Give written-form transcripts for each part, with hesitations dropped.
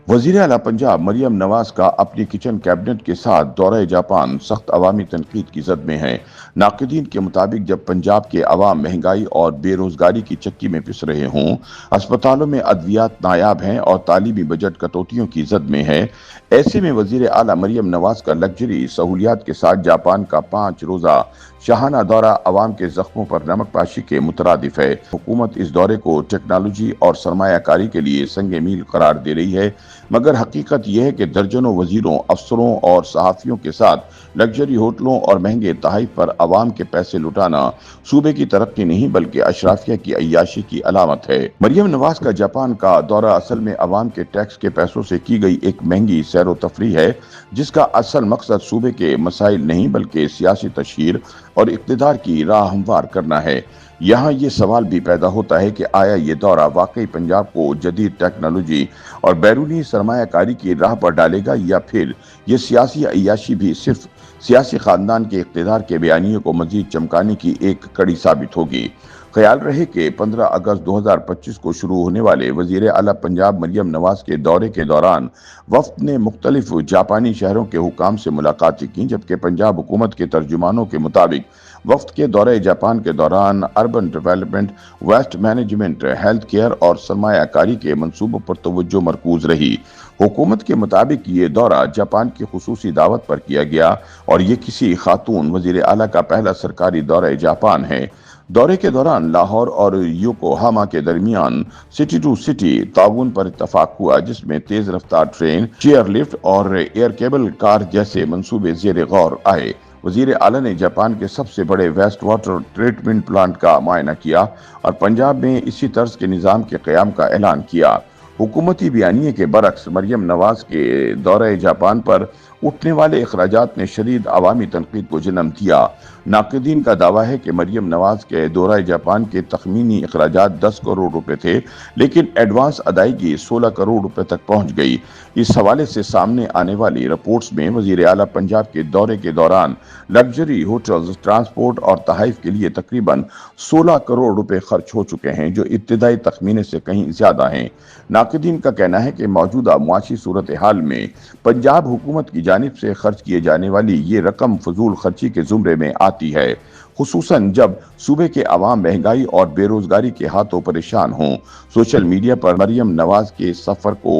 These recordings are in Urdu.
وزیر اعلیٰ پنجاب مریم نواز کا اپنی کچن کیبنٹ کے ساتھ دورہ جاپان سخت عوامی تنقید کی زد میں ہے۔ ناقدین کے مطابق جب پنجاب کے عوام مہنگائی اور بے روزگاری کی چکی میں پس رہے ہوں، اسپتالوں میں ادویات نایاب ہیں اور تعلیمی بجٹ کٹوتیوں کی زد میں ہے، ایسے میں وزیر اعلیٰ مریم نواز کا لگژری سہولیات کے ساتھ جاپان کا 5 روزہ شاہانہ دورہ عوام کے زخموں پر نمک پاشی کے مترادف ہے۔ حکومت اس دورے کو ٹیکنالوجی اور سرمایہ کاری کے لیے سنگ میل قرار دے رہی ہے، مگر حقیقت یہ ہے کہ درجنوں وزیروں، افسروں اور صحافیوں کے ساتھ لگژری ہوٹلوں اور مہنگے تحائف پر عوام کے پیسے لٹانا صوبے کی ترقی نہیں بلکہ اشرافیہ کی عیاشی کی علامت ہے۔ مریم نواز کا جاپان کا دورہ اصل میں عوام کے ٹیکس کے پیسوں سے کی گئی ایک مہنگی سیر و تفریح ہے، جس کا اصل مقصد صوبے کے مسائل نہیں بلکہ سیاسی تشہیر اور اقتدار کی راہ ہموار کرنا ہے۔ یہاں یہ سوال بھی پیدا ہوتا ہے کہ آیا یہ دورہ واقعی پنجاب کو جدید ٹیکنالوجی اور بیرونی سرمایہ کاری کی راہ پر ڈالے گا، یا پھر یہ سیاسی عیاشی بھی صرف سیاسی خاندان کے اقتدار کے بیانیوں کو مزید چمکانے کی ایک کڑی ثابت ہوگی۔ خیال رہے کہ 15 اگست 2025 کو شروع ہونے والے وزیر اعلیٰ پنجاب مریم نواز کے دورے کے دوران وفد نے مختلف جاپانی شہروں کے حکام سے ملاقاتیں کی، جبکہ پنجاب حکومت کے ترجمانوں کے مطابق وفد کے دورہ جاپان کے دوران urban development, waste management, health care اور سرمایہ کاری کے منصوبوں پر توجہ مرکوز رہی۔ حکومت کے مطابق یہ دورہ جاپان کی خصوصی دعوت پر کیا گیا اور یہ کسی خاتون وزیر اعلیٰ کا پہلا سرکاری دورہ جاپان ہے۔ دورے کے دوران لاہور اور یوکوہاما کے درمیان سٹی ٹو سٹی تعاون پر اتفاق ہوا، جس میں تیز رفتار ٹرین، چیئر لفٹ اور ایئر کیبل کار جیسے منصوبے زیر غور آئے۔ وزیر اعلیٰ نے جاپان کے سب سے بڑے ویسٹ واٹر ٹریٹمنٹ پلانٹ کا معائنہ کیا اور پنجاب میں اسی طرز کے نظام کے قیام کا اعلان کیا۔ حکومتی بیانیے کے برعکس مریم نواز کے دورہ جاپان پر اٹھنے والے اخراجات نے شدید عوامی تنقید کو جنم دیا۔ ناقدین کا دعویٰ ہے کہ مریم نواز کے دورہ جاپان کے تخمینی اخراجات 10 کروڑ روپے تھے، لیکن ایڈوانس ادائیگی 16 کروڑ روپے تک پہنچ گئی۔ اس حوالے سے سامنے آنے والی رپورٹس میں وزیر اعلیٰ پنجاب کے دورے کے دوران لگژری ہوٹلز، ٹرانسپورٹ اور تحائف کے لیے تقریباً 16 کروڑ روپے خرچ ہو چکے ہیں، جو ابتدائی تخمینے سے کہیں زیادہ ہیں۔ ناقدین کا کہنا ہے کہ موجودہ معاشی صورتحال میں پنجاب حکومت کی جانب سے خرچ کیے جانے والی یہ رقم فضول خرچی کے زمرے میں آتی ہے، خصوصاً جب صوبے کے عوام مہنگائی اور بے روزگاری کے ہاتھوں پریشان ہوں۔ سوشل میڈیا پر مریم نواز کے سفر کو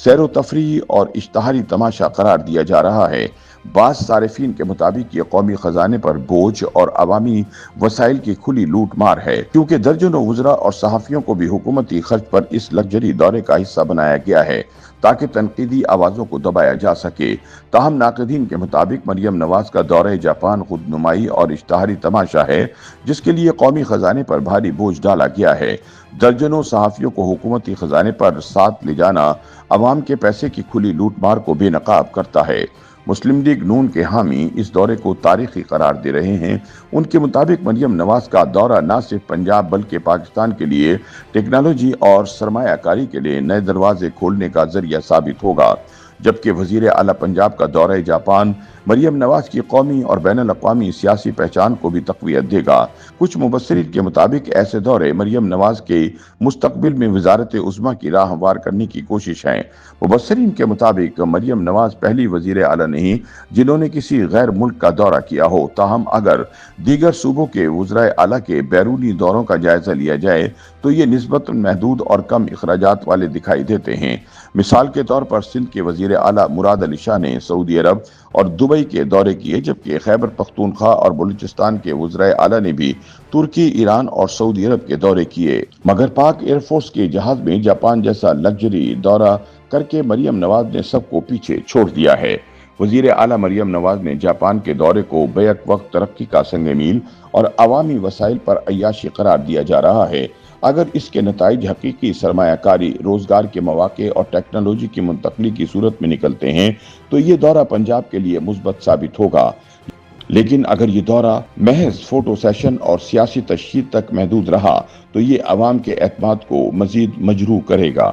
سیر و تفریح اور اشتہاری تماشا قرار دیا جا رہا ہے۔ بعض صارفین کے مطابق یہ قومی خزانے پر بوجھ اور عوامی وسائل کی کھلی لوٹ مار ہے، کیونکہ درجنوں وزراء اور صحافیوں کو بھی حکومتی خرچ پر اس لگژری دورے کا حصہ بنایا گیا ہے تاکہ تنقیدی آوازوں کو دبایا جا سکے۔ تاہم ناقدین کے مطابق مریم نواز کا دورہ جاپان خود نمائی اور اشتہاری تماشا ہے، جس کے لیے قومی خزانے پر بھاری بوجھ ڈالا گیا ہے۔ درجنوں صحافیوں کو حکومتی خزانے پر ساتھ لے جانا عوام کے پیسے کی کھلی لوٹ مار کو بے نقاب کرتا ہے۔ مسلم لیگ نون کے حامی اس دورے کو تاریخی قرار دے رہے ہیں۔ ان کے مطابق مریم نواز کا دورہ نہ صرف پنجاب بلکہ پاکستان کے لیے ٹیکنالوجی اور سرمایہ کاری کے لیے نئے دروازے کھولنے کا ذریعہ ثابت ہوگا، جبکہ وزیر اعلیٰ پنجاب کا دورہ جاپان مریم نواز کی قومی اور بین الاقوامی سیاسی پہچان کو بھی تقویت دے گا۔ کچھ مبصرین کے مطابق ایسے دورے مریم نواز کے مستقبل میں وزارت عظمیٰ کی راہ ہموار کرنے کی کوشش ہیں۔ مبصرین کے مطابق مریم نواز پہلی وزیر اعلیٰ نہیں جنہوں نے کسی غیر ملک کا دورہ کیا ہو، تاہم اگر دیگر صوبوں کے وزرائے اعلیٰ کے بیرونی دوروں کا جائزہ لیا جائے تو یہ نسبتاً محدود اور کم اخراجات والے دکھائی دیتے ہیں۔ مثال کے طور پر سندھ کے وزیر اعلیٰ مراد علی شاہ نے سعودی عرب اور دبئی کے دورے کیے، جبکہ خیبر پختونخوا اور بلوچستان کے وزرائے اعلیٰ نے بھی ترکی، ایران اور سعودی عرب کے دورے کیے، مگر پاک ایئر فورس کے جہاز میں جاپان جیسا لگژری دورہ کر کے مریم نواز نے سب کو پیچھے چھوڑ دیا ہے۔ وزیر اعلیٰ مریم نواز نے جاپان کے دورے کو بیک وقت ترقی کا سنگ میل اور عوامی وسائل پر عیاشی قرار دیا جا رہا ہے۔ اگر اس کے نتائج حقیقی سرمایہ کاری، روزگار کے مواقع اور ٹیکنالوجی کی منتقلی کی صورت میں نکلتے ہیں تو یہ دورہ پنجاب کے لیے مثبت ثابت ہوگا، لیکن اگر یہ دورہ محض فوٹو سیشن اور سیاسی تشہیر تک محدود رہا تو یہ عوام کے اعتماد کو مزید مجروح کرے گا۔